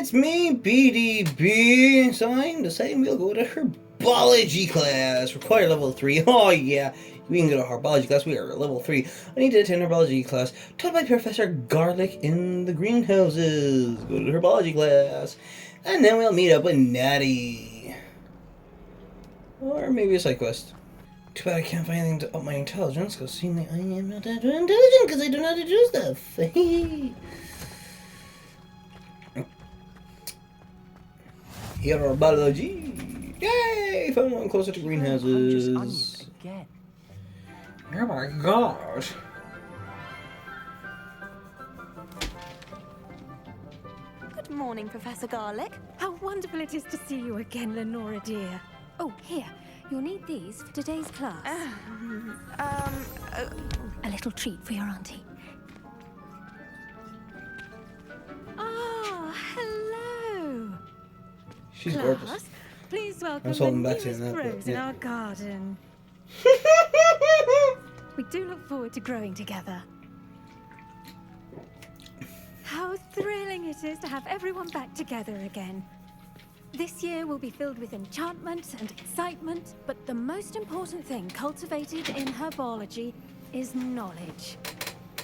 it's me, BDB. So I'm deciding we'll go to Herbology Class. Required level 3. Oh yeah, we can go to Herbology Class. We are level 3. I need to attend Herbology Class taught by Professor Garlic in the greenhouses. Go to Herbology Class. And then we'll meet up with Natty. Or maybe a side quest. Too bad I can't find anything to up my intelligence, because seemingly I am not that intelligent because I don't know how to do stuff. Herbology! Yay! Found one closer to greenhouses. Onions again. Oh my god. Good morning, Professor Garlic. How wonderful it is to see you again, Lenora dear. Oh, here. You'll need these for today's class. A little treat for your auntie. Ah, hello. She's Class, gorgeous. please welcome I was the holding back saying newest that, but, rose in yeah. our garden. We do look forward to growing together. How thrilling it is to have everyone back together again. This year will be filled with enchantment and excitement, but the most important thing cultivated in herbology is knowledge.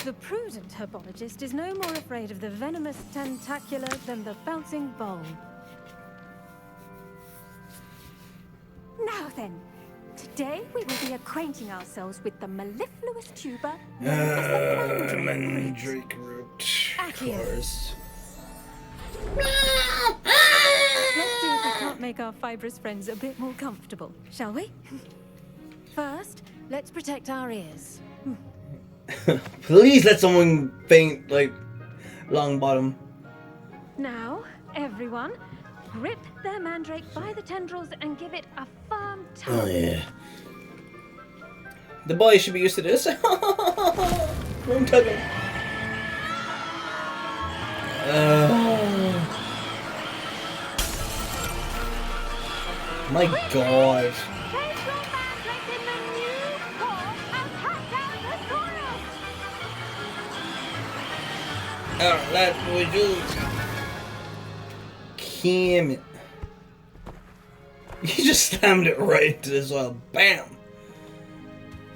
The prudent herbologist is no more afraid of the venomous tentacular than the bouncing bulb. Now then, today we will be acquainting ourselves with the mellifluous tuber known as the mandrake root. Mandrake root. Of Accio. course. Let's see if we can't make our fibrous friends a bit more comfortable, shall we? First, let's protect our ears. Please let someone faint, like, long bottom. Now, everyone, grip their mandrake by the tendrils and give it a firm tug. Oh yeah. The boys should be used to this. I'm tugging. My god. Place your mandrake in the new pot and cut down the soil. Oh, that would do. Damn it. You just slammed it right into the soil. Bam!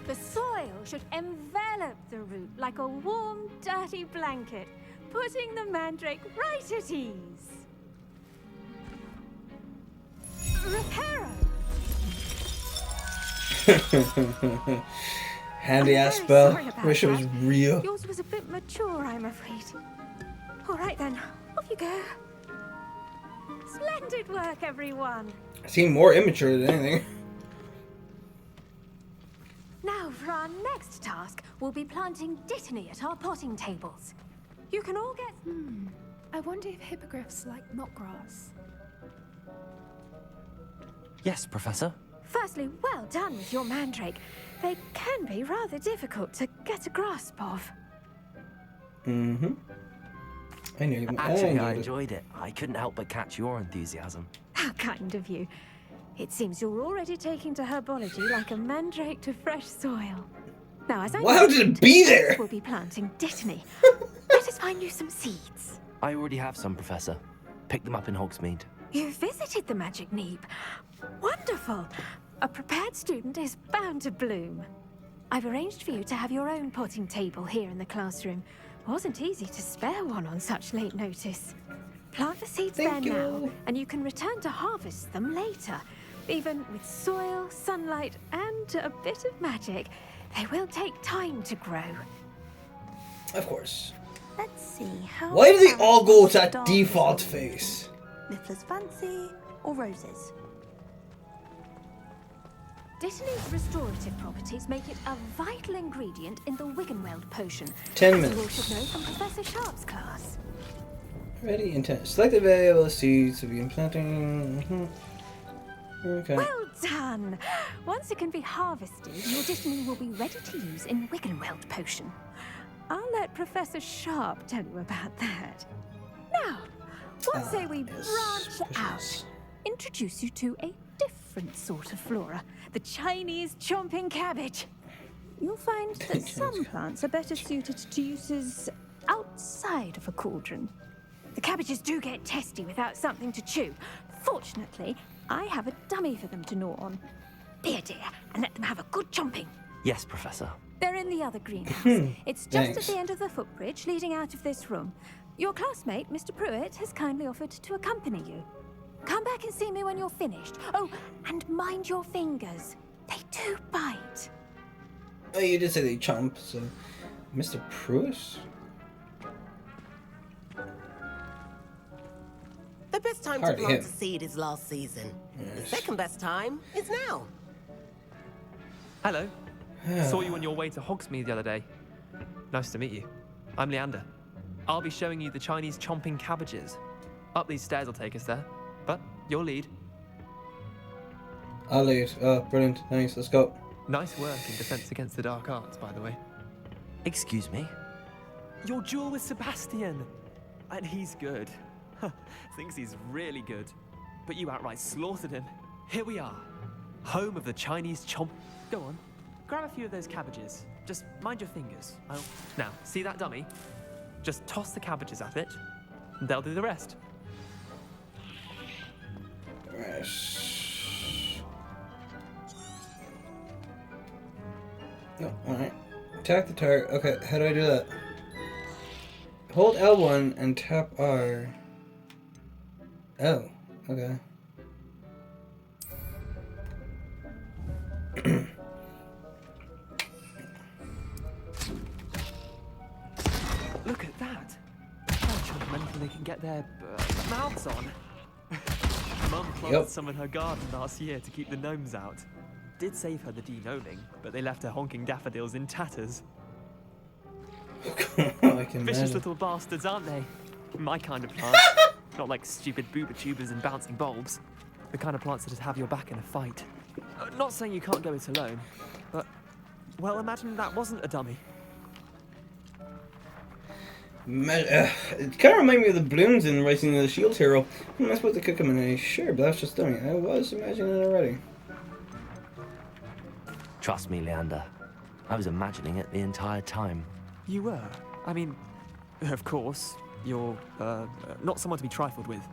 The soil should envelop the root like a warm, dirty blanket, putting the mandrake right at ease. Reparo! Handy I'm ass very spell. sorry about Wish it was that. real. Yours was a bit mature, I'm afraid. All right then, off you go. Splendid work, everyone. Seem more immature than anything. Now for our next task, we'll be planting dittany at our potting tables. You can all get... I wonder if hippogriffs like knotgrass. Yes, Professor. Firstly, well done with your mandrake. They can be rather difficult to get a grasp of. Mm-hmm. I knew you. Actually, I enjoyed it. I couldn't help but catch your enthusiasm. How kind of you. It seems you're already taking to herbology like a mandrake to fresh soil. Now, as I Why would it be there? we'll be planting dittany. Let us find you some seeds. I already have some, Professor. Picked them up in Hogsmeade. You visited the Magic Neep. Wonderful. A prepared student is bound to bloom. I've arranged for you to have your own potting table here in the classroom. Wasn't easy to spare one on such late notice. Plant the seeds Thank there now, you. and you can return to harvest them later. Even with soil, sunlight, and a bit of magic, they will take time to grow. Of course. Let's see, how... Why do they all go with that Dog default food. face? Niffler's Fancy or Roses? Dittany's restorative properties make it a vital ingredient in the Wiggenweld potion. 10 as you all minutes. should know from Professor Sharp's class. Ready, intent. Select the available seeds to begin planting. Okay. Well done! Once it can be harvested, your dittany will be ready to use in Wiggenweld potion. I'll let Professor Sharp tell you about that. Now, what say we yes, branch out? pushes. Introduce you to a different sort of flora, the Chinese chomping cabbage. You'll find that some plants are better suited to uses outside of a cauldron. The cabbages do get testy without something to chew. Fortunately, I have a dummy for them to gnaw on. Be a dear and let them have a good chomping. Yes, Professor. They're in the other greenhouse. It's just Thanks. at the end of the footbridge leading out of this room. Your classmate, Mr. Pruitt, has kindly offered to accompany you. Come back and see me when you're finished. Oh, and mind your fingers. They do bite. Oh, you did say they chomp, so... Mr. Pruitt? The best time Hard to to plant hit. a seed is last season. The Yes. second best time is now. Hello. Saw you on your way to Hogsmeade the other day. Nice to meet you. I'm Leander. I'll be showing you the Chinese chomping cabbages. Up these stairs will take us there, but you'll lead. I'll lead. Oh, brilliant. Thanks, let's go. Nice work in Defense Against the Dark Arts, by the way. Excuse me? Your duel with Sebastian! And he's good. Thinks he's really good. But you outright slaughtered him. Here we are. Home of the Chinese chomp... Go on. Grab a few of those cabbages. Just mind your fingers. Now, see that dummy? Just toss the cabbages at it, and they'll do the rest. Right. No, alright. Attack the target. Okay, how do I do that? Hold L1 and tap R. Oh, okay. Look at that! How judgmental they can get their mouths on. Mum planted Yep. some in her garden last year to keep the gnomes out. Did save her the de-gnoming, but they left her honking daffodils in tatters. I can Vicious imagine. little bastards, aren't they? My kind of plants. Not like stupid booba tubers and bouncing bulbs. The kind of plants that just have your back in a fight. Not saying you can't go it alone, but... Well, imagine that wasn't a dummy. It kind of reminded me of the balloons in Rising of the Shield Hero. Am I supposed to cook them in a... Sure, but that's just dummy. I was imagining it already. Trust me, Leander. I was imagining it the entire time. You were? I mean, of course, you're, not someone to be trifled with.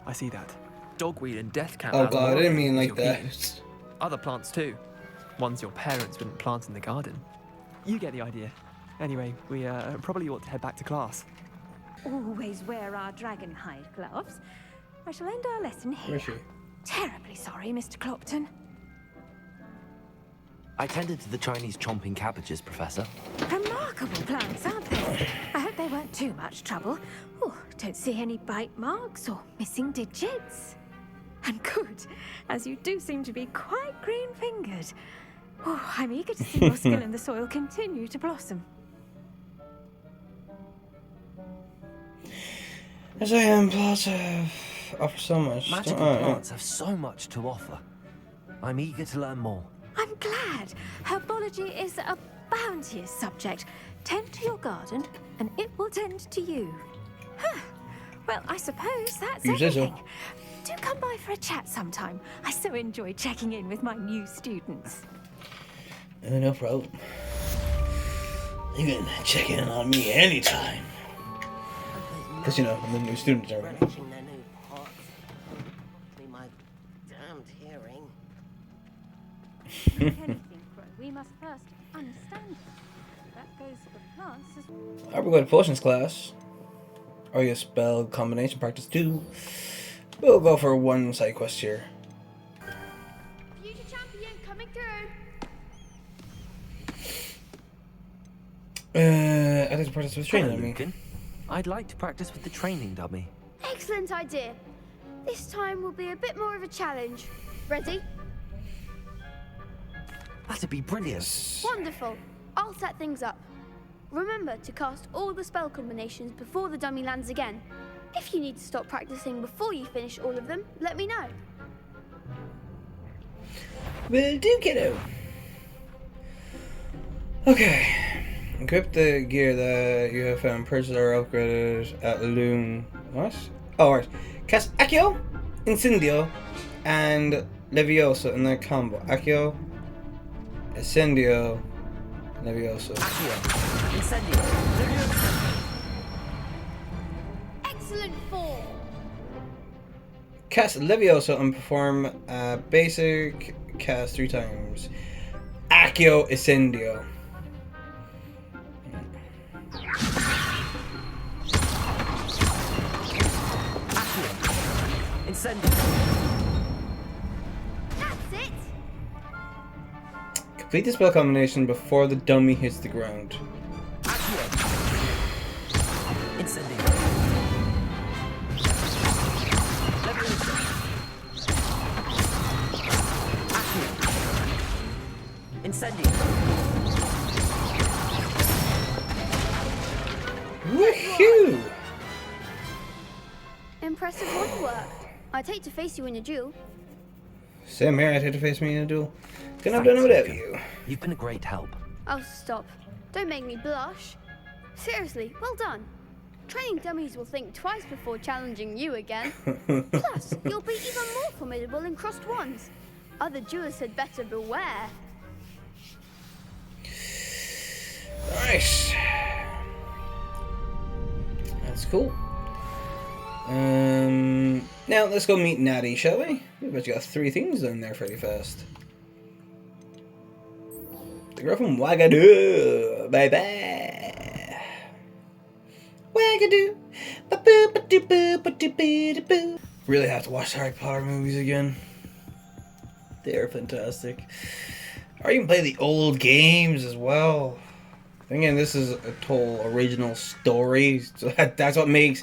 I see that. Dogweed and death cat. Oh god, I didn't mean like that. Other plants too. Ones your parents wouldn't plant in the garden. You get the idea. Anyway, we probably ought to head back to class. Always wear our dragon hide gloves. I shall end our lesson here. Where is she? Terribly sorry, Mr. Clopton. I tended to the Chinese chomping cabbages, Professor. Remarkable plants, aren't they? I hope they weren't too much trouble. Oh, don't see any bite marks or missing digits. And good, as you do seem to be quite green-fingered. Oh, I'm eager to see your skill in the soil continue to blossom. As I am, plants have offer so much. Magical Oh, plants have so much to offer. I'm eager to learn more. I'm glad. Herbology is a bounteous subject. Tend to your garden, and it will tend to you. Huh. Well, I suppose that's You say so. everything. Do come by for a chat sometime. I so enjoy checking in with my new students. No problem. You can check in on me anytime. Because, you know, I'm the new student already. Relishing their new pots. Me my damned hearing. Like anything, Crow, we must first understand it. That goes for plants as well. Alright, we're going to potions class. Or your spell combination practice 2. We'll go for one side quest here. Future champion coming through. I'd like to practice with training, Hello, I mean. Lucan. I'd like to practice with the training dummy. Excellent idea. This time will be a bit more of a challenge. Ready? That'd be brilliant. Wonderful. I'll set things up. Remember to cast all the spell combinations before the dummy lands again. If you need to stop practicing before you finish all of them, let me know. Will do, kiddo. Okay. Equip the gear that you have found. Purchase or upgraded at Loon. What? Oh, right. Cast Accio, Incendio, and Leviosa in their combo. Accio, Incendio, Leviosa. Accio. Incendio. excellent form. Cast Levioso and perform basic cast 3 times. Accio Incendio. Incendio. That's it. Complete the spell combination before the dummy hits the ground. Incendio. Incendio. Woohoo! Impressive wand work. I'd hate to face you in a duel. Same here, I'd hate to face me in a duel. Couldn't have Thanks, done it without Luca. you. You've been a great help. Oh, stop. Don't make me blush. Seriously, well done. Training dummies will think twice before challenging you again. Plus, you'll be even more formidable in crossed wands. Other duelists had better beware. Nice. That's cool. Now let's go meet Natty, shall we? I bet you got 3 things done there pretty fast. The girl from Wagadoo, baby. Wagadoo, ba-boo, ba-doo, boo, ba-doo, boo, boo. Really have to watch the Harry Potter movies again. They are fantastic. Or even play the old games as well. Again, this is a total original story, so that's what makes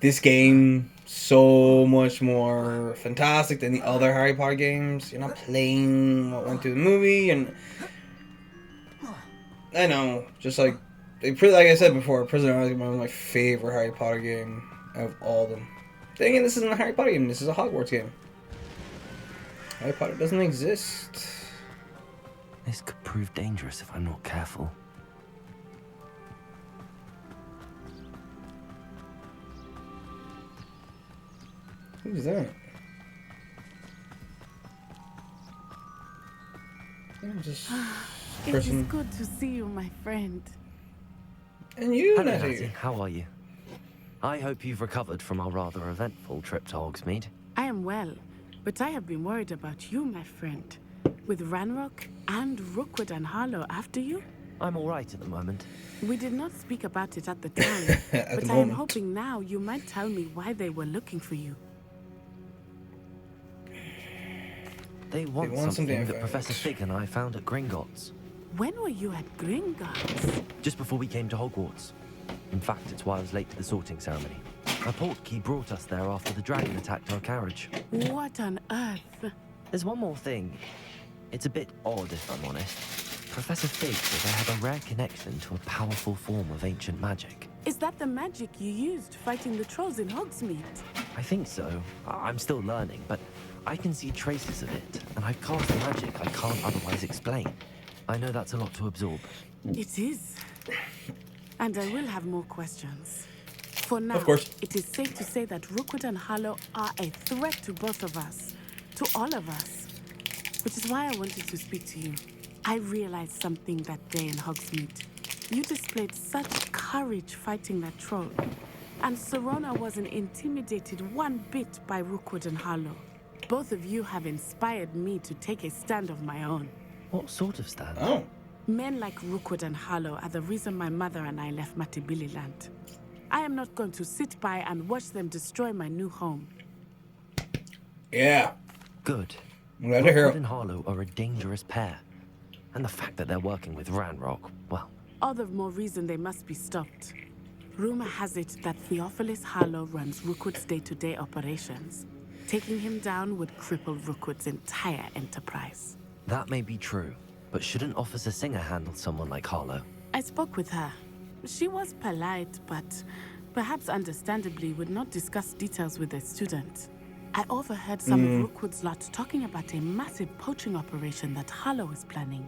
this game so much more fantastic than the other Harry Potter games. You're not playing what went through the movie, and I know, just like I said before, Prisoner of Azkaban was my favorite Harry Potter game out of all of them. Then again, this isn't a Harry Potter game, this is a Hogwarts game. Harry Potter doesn't exist. This could prove dangerous if I'm not careful. Who's that? I'm just It person. is good to see you, my friend. And you, Hello, Natty. Natty. How are you? I hope you've recovered from our rather eventful trip to Hogsmeade. I am well, but I have been worried about you, my friend. With Ranrock and Rookwood and Harlow after you? I'm all right at the moment. We did not speak about it at the time, At but the I am moment. hoping now you might tell me why they were looking for you. They want want something something that about Professor it. Fig and I found at Gringotts. When were you at Gringotts? Just before we came to Hogwarts. In fact, it's why I was late to the sorting ceremony. A portkey brought us there after the dragon attacked our carriage. What on earth? There's one more thing. It's a bit odd, if I'm honest. Professor Fig says I have a rare connection to a powerful form of ancient magic. Is that the magic you used fighting the trolls in Hogsmeade? I think so. I'm still learning, but I can see traces of it, and I've cast magic I can't otherwise explain. I know that's a lot to absorb. It is. And I will have more questions. For now, Of course. it is safe to say that Rookwood and Harlow are a threat to both of us. To all of us. Which is why I wanted to speak to you. I realized something that day in Hogsmeade. You displayed such courage fighting that troll. And Serona wasn't intimidated one bit by Rookwood and Harlow. Both of you have inspired me to take a stand of my own. What sort of stand? Oh. Men like Rookwood and Harlow are the reason my mother and I left Matibili land. I am not going to sit by and watch them destroy my new home. Yeah. Good. I'm glad to hear Rookwood it. and Harlow are a dangerous pair. And the fact that they're working with Ranrock, well, All the more reason they must be stopped. Rumor has it that Theophilus Harlow runs Rookwood's day-to-day operations. Taking him down would cripple Rookwood's entire enterprise. that may be true. But shouldn't Officer Singer handle someone like Harlow? I spoke with her. She was polite, but perhaps understandably would not discuss details with a student. I overheard some of Rookwood's lot talking about a massive poaching operation that Harlow is planning.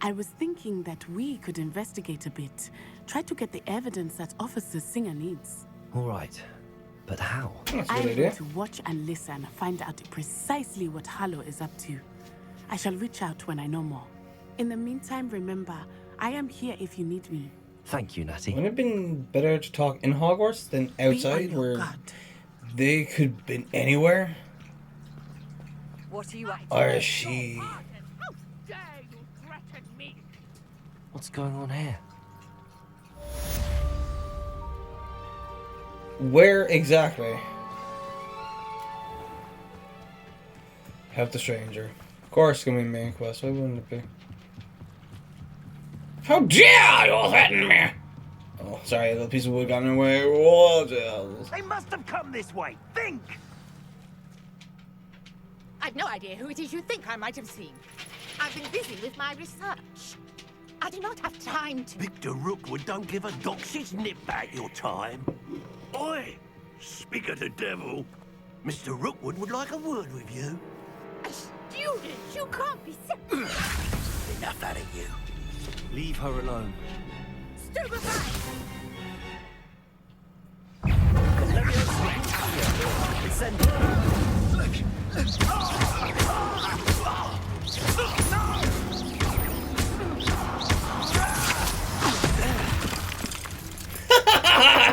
I was thinking that we could investigate a bit, try to get the evidence that Officer Singer needs. All right. But how? That's a I good am idea. going to watch and listen, find out precisely what Harlow is up to. I shall reach out when I know more. In the meantime, remember, I am here if you need me. Thank you, Natty. Wouldn't it have been better to talk in Hogwarts than outside, Be on your where guard. they could have been anywhere? What are you up Or is she? How dare you threaten me? What's going on here? Where exactly? Help the stranger. Of course, it's gonna be main quest. Why wouldn't it be? How dare you threaten me? Oh, sorry, a little piece of wood got in the way. What else? They must have come this way. Think! I've no idea who it is you think I might have seen. I've been busy with my research. I do not have time to... Victor Rookwood don't give a doxy's nip back your time. Oi! Speak of the devil. Mr. Rookwood would like a word with you. A student! You can't be serious! Enough out of you. Leave her alone. Stupefy!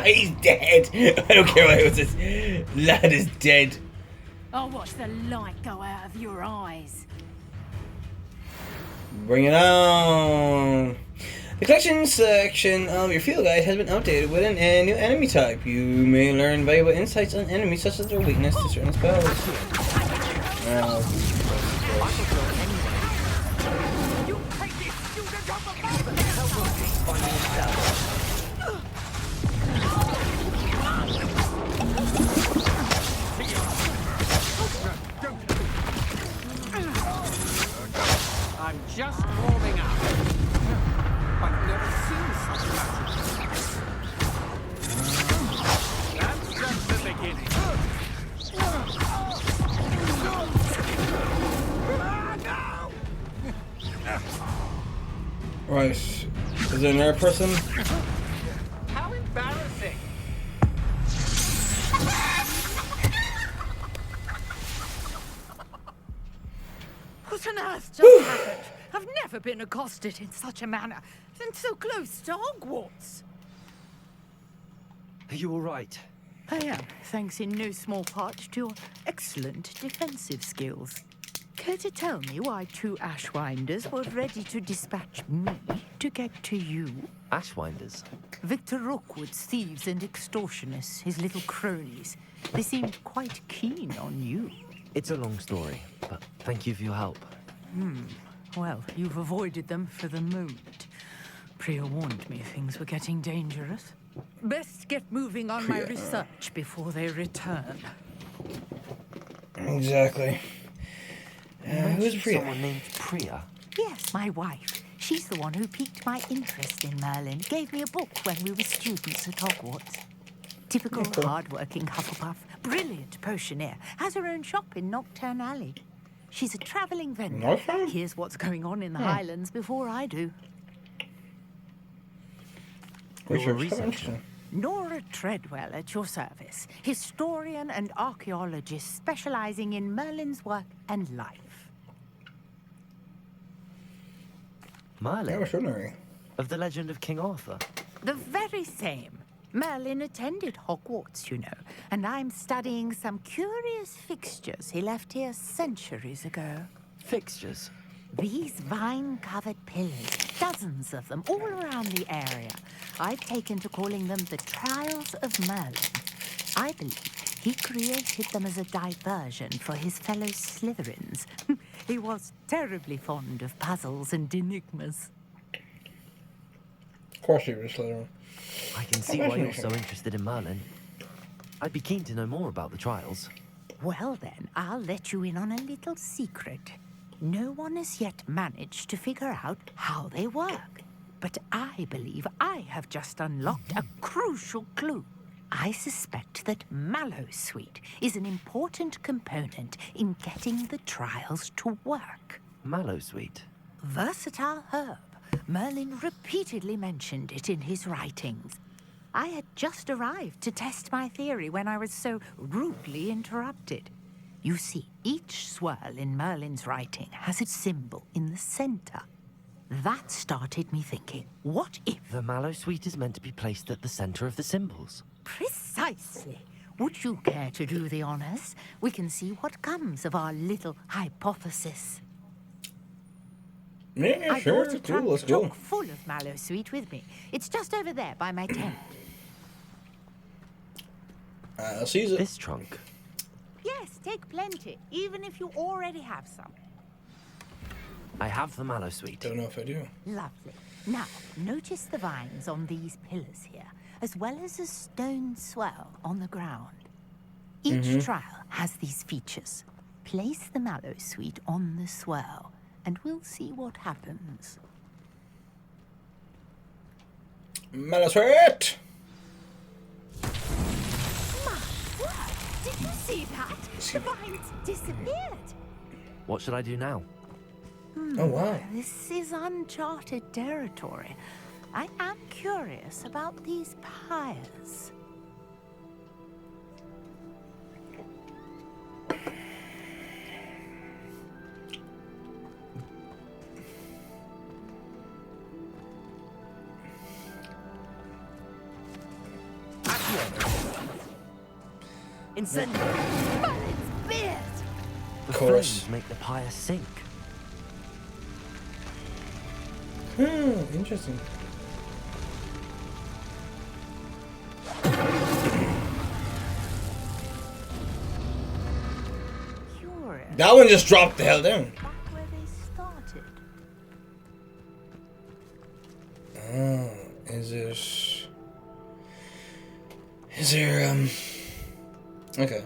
He's dead. I don't care what it was. This lad is dead. I'll watch the light go out of your eyes. Bring it on. The collection section of your field guide has been updated with a new enemy type. You may learn valuable insights on enemies such as their weakness to certain spells. I'm just warming up. I've never seen such magic. That's just the beginning. Right. Is there another person? How embarrassing. What on earth just happened? I've never been accosted in such a manner, and so close to Hogwarts. Are you all right? I am, thanks in no small part to your excellent defensive skills. Care to tell me why two Ashwinders were ready to dispatch me to get to you? Ashwinders. Victor Rookwood's thieves and extortionists, his little cronies. They seemed quite keen on you. It's a long story, but thank you for your help. Well, you've avoided them for the moment. Priya warned me things were getting dangerous. Best get moving on my research before they return. Exactly. Who's Priya? Someone named Priya? Yes, my wife. She's the one who piqued my interest in Merlin. Gave me a book when we were students at Hogwarts. Typical hard-working Hufflepuff. Brilliant potioneer. Has her own shop in Knockturn Alley. She's a travelling vendor. Knockturn? Hears what's going on in the Highlands before I do. You're a researcher. Nora Treadwell at your service. Historian and archaeologist specialising in Merlin's work and life. Merlin? Yeah, extraordinary. Of the legend of King Arthur? The very same. Merlin attended Hogwarts, you know, and I'm studying some curious fixtures he left here centuries ago. Fixtures? These vine-covered pillars, dozens of them, all around the area. I've taken to calling them the Trials of Merlin. I believe he created them as a diversion for his fellow Slytherins. He was terribly fond of puzzles and enigmas. Of course he was Slytherin. I can see why you're so interested in Merlin. I'd be keen to know more about the trials. Well then, I'll let you in on a little secret. No one has yet managed to figure out how they work. But I believe I have just unlocked a crucial clue. I suspect that Mallowsweet is an important component in getting the trials to work. Mallowsweet? Versatile herb. Merlin repeatedly mentioned it in his writings. I had just arrived to test my theory when I was so rudely interrupted. You see, each swirl in Merlin's writing has a symbol in the center. that started me thinking, what if? The mallow sweet is meant to be placed at the center of the symbols. Precisely. Would you care to do the honors? We can see what comes of our little hypothesis. Yeah, I sure. brought a Cool, trunk let's go. chock full of mallow sweet with me. It's just over there by my tent. I'll seize it. This trunk. Yes, take plenty, even if you already have some. I have the mallow sweet. Don't know if I do. Lovely. Now, notice the vines on these pillars here, as well as a stone swell on the ground. Each trial has these features. Place the mallow sweet on the swell, and we'll see what happens. Mallow sweet! My word! Did you see that? The vines disappeared. What should I do now? Oh, wow. This is uncharted territory. I am curious about these pyres. Incendiary. But it's beard! The course. flames make the pyre sink. Interesting. Curious. That one just dropped the hell down. Back where they started. Is there, okay.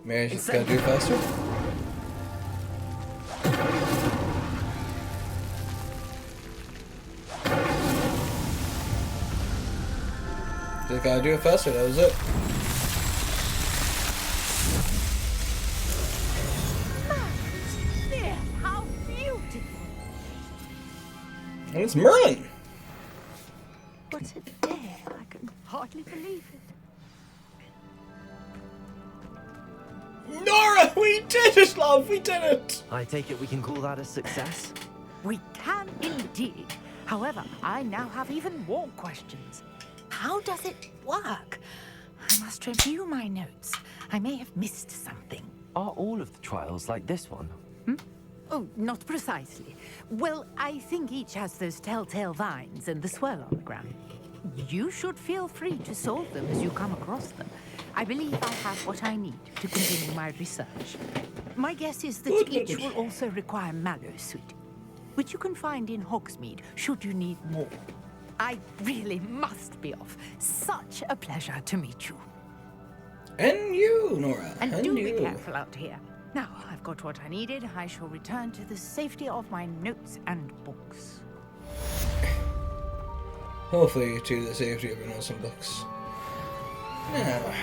Maybe I just gotta do it faster? Just gotta do it faster, that was it. There, how beautiful! And it's Merlin! What a day! I can hardly believe it. Nora, we did it, love, we did it! I take it we can call that a success? We can indeed. However, I now have even more questions. How does it work? I must review my notes. I may have missed something. Are all of the trials like this one? Oh, not precisely. Well, I think each has those telltale vines and the swirl on the ground. You should feel free to solve them as you come across them. I believe I have what I need to continue my research. My guess is that each will also require mallow sweet, which you can find in Hogsmeade should you need more. I really must be off. Such a pleasure to meet you. And you, Nora. And do be you. careful out here. Now, I've got what I needed. I shall return to the safety of my notes and books. Hopefully to the safety of your notes and books. Now,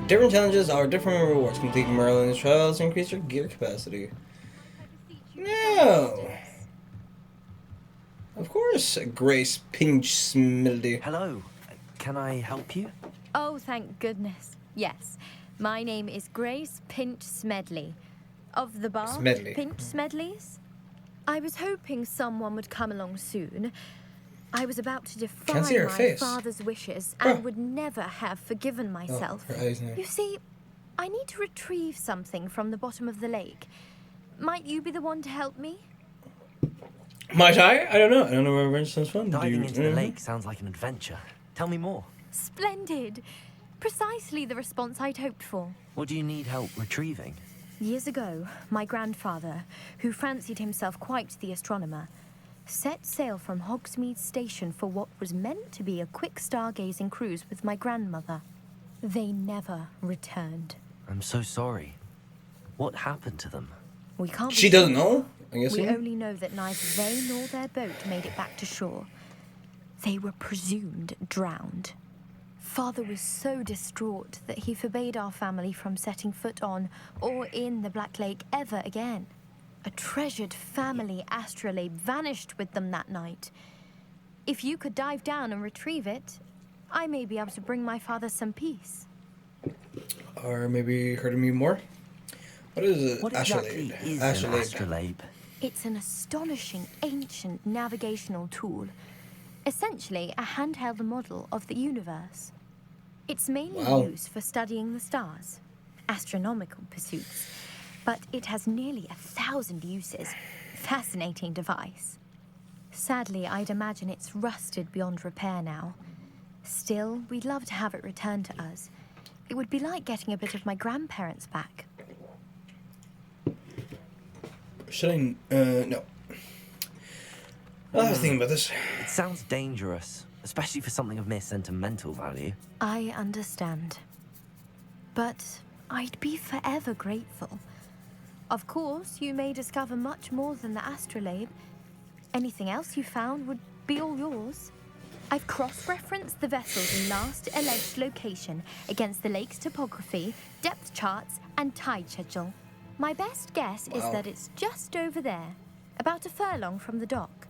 different challenges are different rewards. Completing Merlin's trials increase your gear capacity. No. Of course, Grace Pinch Smildy. Hello. Can I help you? Oh, thank goodness. Yes. My name is Grace Pinch Smedley. Of the bar? Smedley. Pinch Smedleys? I was hoping someone would come along soon. I was about to defy Can't see her my face. father's wishes Bruh. and would never have forgiven myself. her eyes now. You see, I need to retrieve something from the bottom of the lake. Might you be the one to help me? Might I? I don't know. I don't know where it sounds fun. Diving into the lake sounds like an adventure. Tell me more. Splendid. Precisely the response I'd hoped for. What do you need help retrieving? Years ago, my grandfather, who fancied himself quite the astronomer, set sail from Hogsmeade Station for what was meant to be a quick stargazing cruise with my grandmother. They never returned. I'm so sorry. What happened to them? We can't. She doesn't know, I guess. We only know that neither they nor their boat made it back to shore. They were presumed drowned. Father was so distraught that he forbade our family from setting foot on or in the Black Lake ever again. A treasured family astrolabe vanished with them that night. If you could dive down and retrieve it, I may be able to bring my father some peace. Or maybe heard of me more? What is it? What Astrolabe. exactly is an astrolabe? It's an astonishing ancient navigational tool, essentially a handheld model of the universe. It's mainly used for studying the stars, astronomical pursuits, but it has nearly 1,000 uses. Fascinating device. Sadly, I'd imagine it's rusted beyond repair now. Still, we'd love to have it returned to us. It would be like getting a bit of my grandparents back. Should I? No. I was thinking about this. It sounds dangerous, especially for something of mere sentimental value. I understand. But I'd be forever grateful. Of course, you may discover much more than the astrolabe. Anything else you found would be all yours. I've cross-referenced the vessel's last alleged location against the lake's topography, depth charts, and tide schedule. My best guess is that it's just over there, about a furlong from the dock.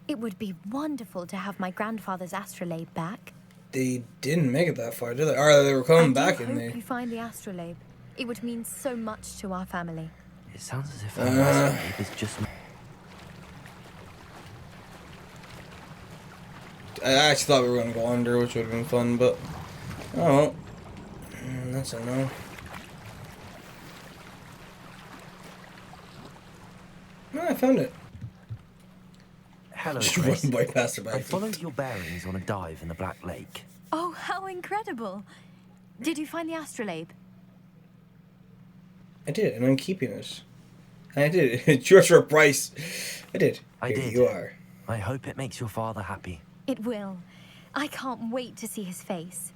It would be wonderful to have my grandfather's astrolabe back. They didn't make it that far, did they? Or they were coming back in there. I hope you find the astrolabe. It would mean so much to our family. It sounds as if our astrolabe is just... I actually thought we were going to go under, which would have been fun, but... Oh. That's a no. No, I found it. Hello, just Chris. run by past her back. I followed your bearings on a dive in the Black Lake. Oh, how incredible! Did you find the astrolabe? I did, and I'm keeping it. I did. It's yours for a price. I did. I Here did. you are. I hope it makes your father happy. It will. I can't wait to see his face.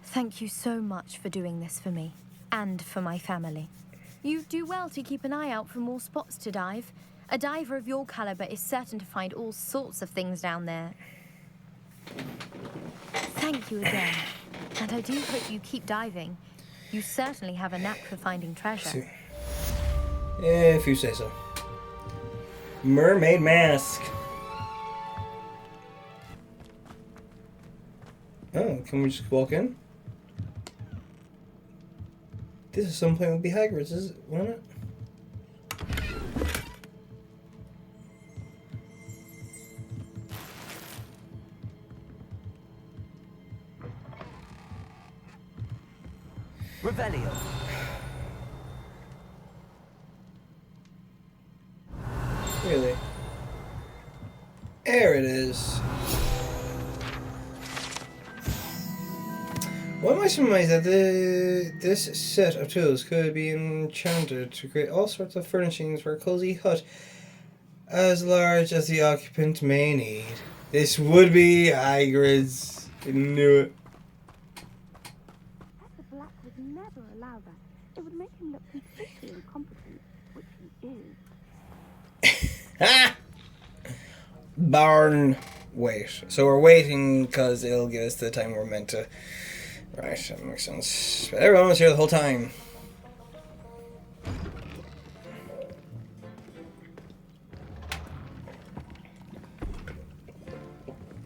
Thank you so much for doing this for me, and for my family. You do well to keep an eye out for more spots to dive. A diver of your caliber is certain to find all sorts of things down there. Thank you again. And I do hope you keep diving. You certainly have a knack for finding treasure. If you say so. Mermaid mask. Oh, can we just walk in? This is some point would be Hogwarts, is it? Won't it? Revelio. Really? There it is. One might surmise that this set of tools could be enchanted to create all sorts of furnishings for a cozy hut as large as the occupant may need. This would be Hagrid's. I knew it. Professor Black would never allow that. It would make him look completely incompetent, which he is. Ha! Barn. Wait. So we're waiting because it'll give us the time we're meant to. Right, that makes sense. But everyone was here the whole time.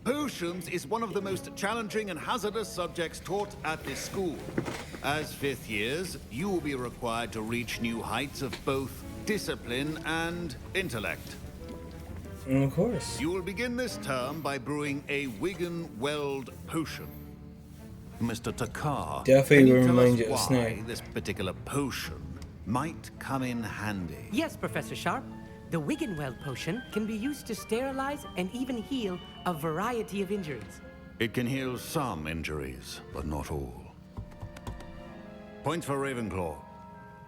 Potions is one of the most challenging and hazardous subjects taught at this school. As fifth years, you will be required to reach new heights of both discipline and intellect. Of course. You will begin this term by brewing a Wigan-Weld potion. Mr. Takar, Definitely can you will tell remind us you of why Snape. this particular potion might come in handy? Yes, Professor Sharp. The Wiggenweld potion can be used to sterilize and even heal a variety of injuries. It can heal some injuries, but not all. Point for Ravenclaw.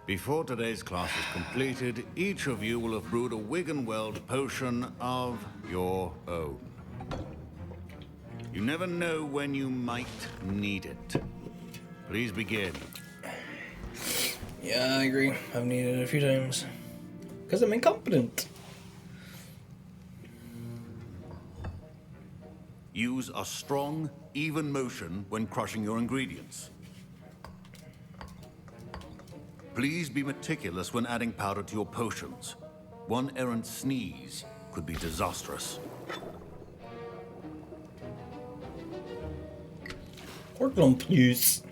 Before today's class is completed, each of you will have brewed a Wiggenweld potion of your own. You never know when you might need it. Please begin. Yeah, I agree. I've needed it a few times. Because I'm incompetent. Use a strong, even motion when crushing your ingredients. Please be meticulous when adding powder to your potions. One errant sneeze could be disastrous. Work on, please.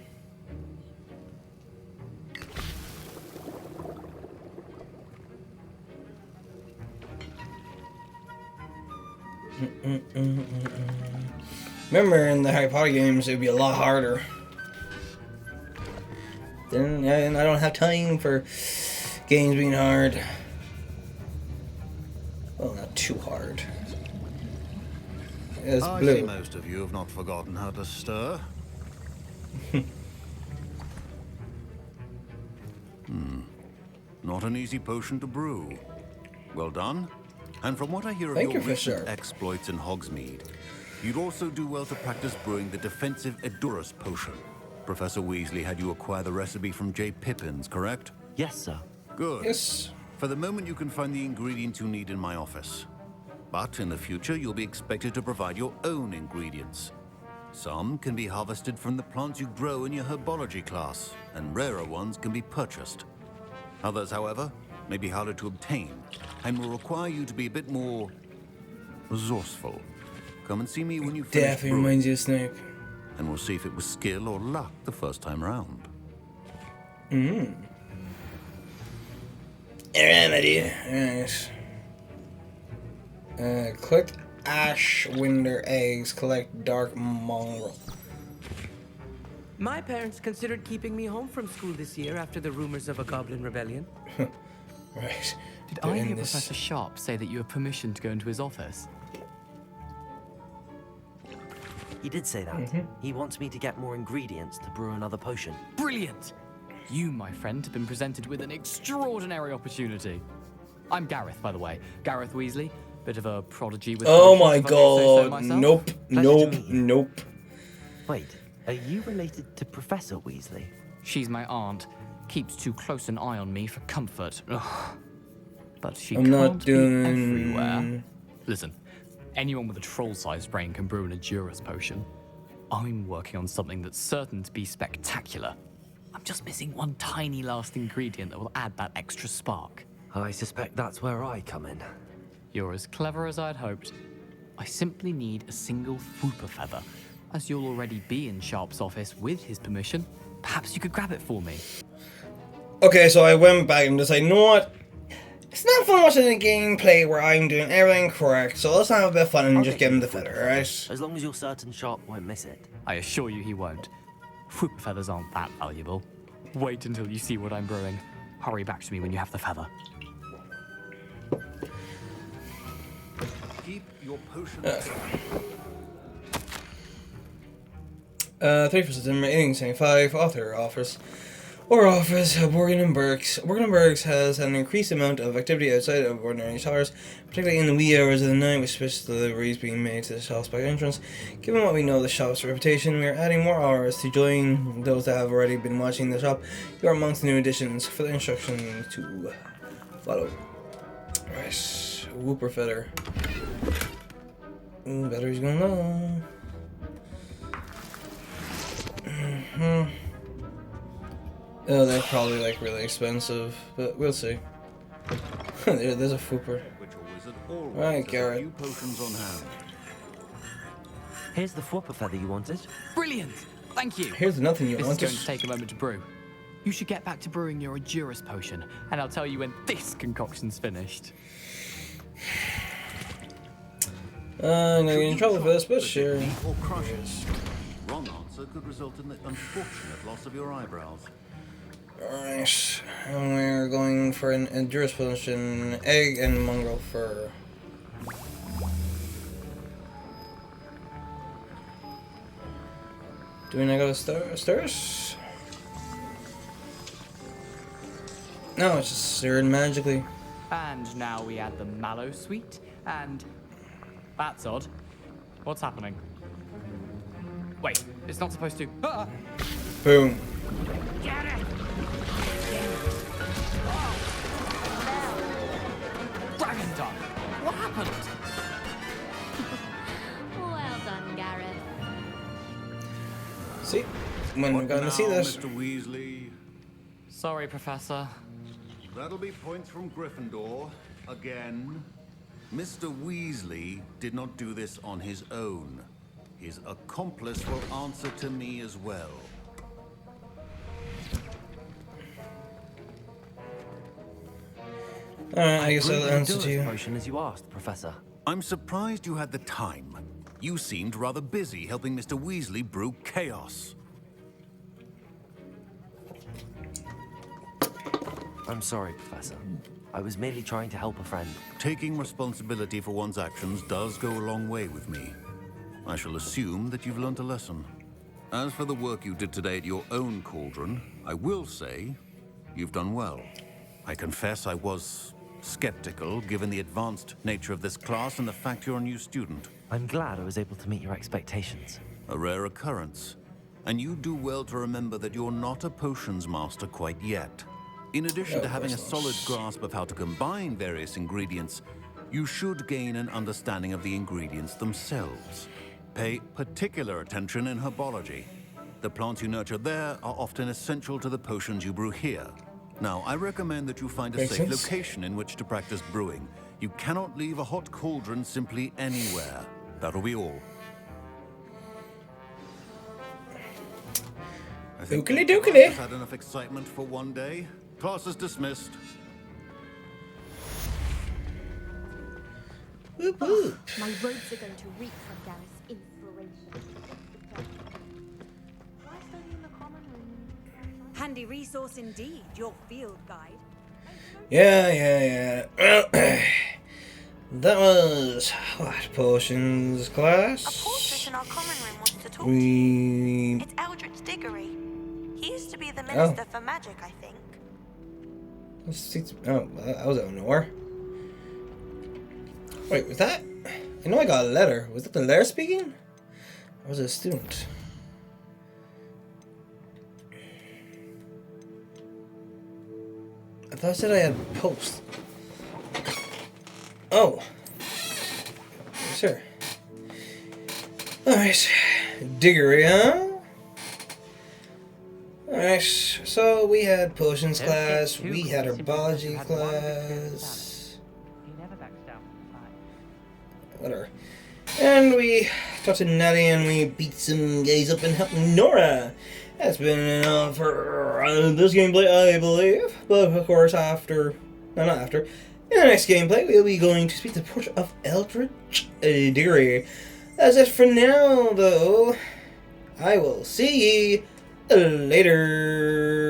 Remember, in the Harry Potter games, it'd be a lot harder. Then, and I don't have time for games being hard. Well, not too hard. It's I blue. see most of you have not forgotten how to stir. Not an easy potion to brew. Well done. And from what I hear of Thank your you, recent Fisher. exploits in Hogsmeade, you'd also do well to practice brewing the defensive Edurus potion. Professor Weasley had you acquire the recipe from J. Pippin's, correct? Yes, sir. Good. Yes. For the moment, you can find the ingredients you need in my office. But in the future, you'll be expected to provide your own ingredients. Some can be harvested from the plants you grow in your herbology class, and rarer ones can be purchased. Others, however, may be harder to obtain, and will require you to be a bit more resourceful. Come and see me when you finish Definitely brewing, reminds you of Snape. and we'll see if it was skill or luck the first time round. Remedy. Nice. Collect ash winder eggs. Collect dark mongrel. My parents considered keeping me home from school this year after the rumors of a goblin rebellion. Right. Did I hear Professor Sharp say that you have permission to go into his office? He did say that. He wants me to get more ingredients to brew another potion. Brilliant! You, my friend, have been presented with an extraordinary opportunity. I'm Gareth, by the way. Gareth Weasley. Bit of a prodigy with... Oh my potions, if I may say so god. myself. Nope. Pleasure to Nope. meet you. Nope. Wait, are you related to Professor Weasley? She's my aunt. Keeps too close an eye on me for comfort. Ugh. But she I'm can't not doing- be everywhere. Listen, anyone with a troll-sized brain can brew an Edurus potion. I'm working on something that's certain to be spectacular. I'm just missing one tiny last ingredient that will add that extra spark. I suspect that's where I come in. You're as clever as I'd hoped. I simply need a single Fwooper feather. As you'll already be in Sharp's office with his permission, perhaps you could grab it for me. Okay, so I went back and decided, you know what? It's not fun watching a gameplay where I'm doing everything correct, so let's have a bit of fun and just give him the feather, alright? As long as you're certain Sharp won't miss it. I assure you he won't. Fwooper feathers aren't that valuable. Wait until you see what I'm brewing. Hurry back to me when you have the feather. Keep your potion. 3 for September 1875, author office. Borgin and Burks. Borgin and Burks has an increased amount of activity outside of ordinary hours, particularly in the wee hours of the night, with special deliveries being made to the shop's back entrance. Given what we know of the shop's reputation, we are adding more hours to join those that have already been watching the shop. You are amongst the new additions. For the instructions to follow. Right, Whooper feather. Battery's going low. Oh, they're probably like really expensive, but we'll see. There's a Fwooper. Right, Garrett. Few potions on hand. Here's the Fwooper feather you wanted. Brilliant! Thank you. Here's nothing you This wanted. is going to take a moment to brew. You should get back to brewing your Edurus potion, and I'll tell you when this concoction's finished. I'm gonna get in trouble for this, but sure. Or crushes. Wrong answer could result in the unfortunate loss of your eyebrows. Alright, and we're going for an Edurus potion, egg and mongrel fur. Do we not go to stairs? No, it's just stirred magically. And now we add the mallow sweet, and... That's odd. What's happening? Wait, it's not supposed to... Ah! Boom. Get it! Dragon Dog! What happened? Well done, Gareth. See? When we're going to see this. Mr. Weasley. Sorry, Professor. That'll be points from Gryffindor. Again. Mr. Weasley did not do this on his own. His accomplice will answer to me as well. Alright, I guess brewed I'll the answer to Edurus you. potion as you asked, Professor. I'm surprised you had the time. You seemed rather busy helping Mr. Weasley brew chaos. I'm sorry, Professor. I was merely trying to help a friend. Taking responsibility for one's actions does go a long way with me. I shall assume that you've learnt a lesson. As for the work you did today at your own cauldron, I will say you've done well. I confess I was skeptical, given the advanced nature of this class and the fact you're a new student. I'm glad I was able to meet your expectations. A rare occurrence. And you do well to remember that you're not a potions master quite yet. In addition to having a solid grasp of how to combine various ingredients, you should gain an understanding of the ingredients themselves. Pay particular attention in herbology. The plants you nurture there are often essential to the potions you brew here. Now, I recommend that you find a safe location in which to practice brewing. You cannot leave a hot cauldron simply anywhere. That'll be all. I think Dookily. I've had enough excitement for one day. Class is dismissed. Whoop, whoop. My robes are going to reek from Gareth's inspiration. Handy resource indeed, your field guide. Yeah. That was what potions class. A portrait in our common room wants to talk to We. you. It's Eldritch Diggory. He used to be the minister for magic, I think. Oh, I was out of nowhere. Wait, was that? I know I got a letter. Was that the letter speaking? Or was it a student? I thought I said I had post. Oh. Sure. Alright. Diggory, huh? Alright, so we had potions class, we had herbology class. Whatever. And we talked to Natty and we beat some guys up and helped Nora. That's been enough for this gameplay, I believe. But of course, after. No, not after. In the next gameplay, we'll be going to speak to the portrait of Eldritch Diggory. That's it for now, though. I will see ye later.